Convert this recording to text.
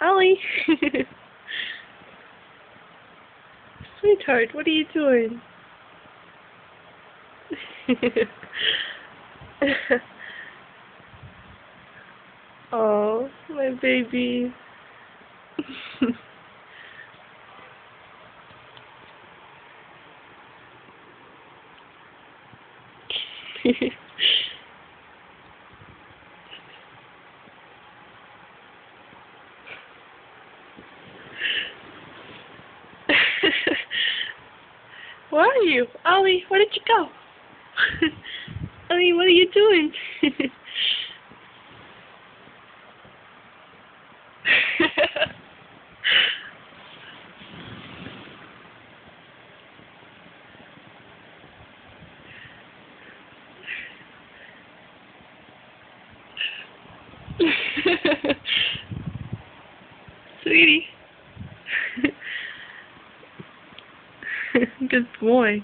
Ollie! Sweetheart, what are you doing? Oh, my baby. Where are you? Ollie, where did you go? Ollie, what are you doing? Sweetie. Good boy.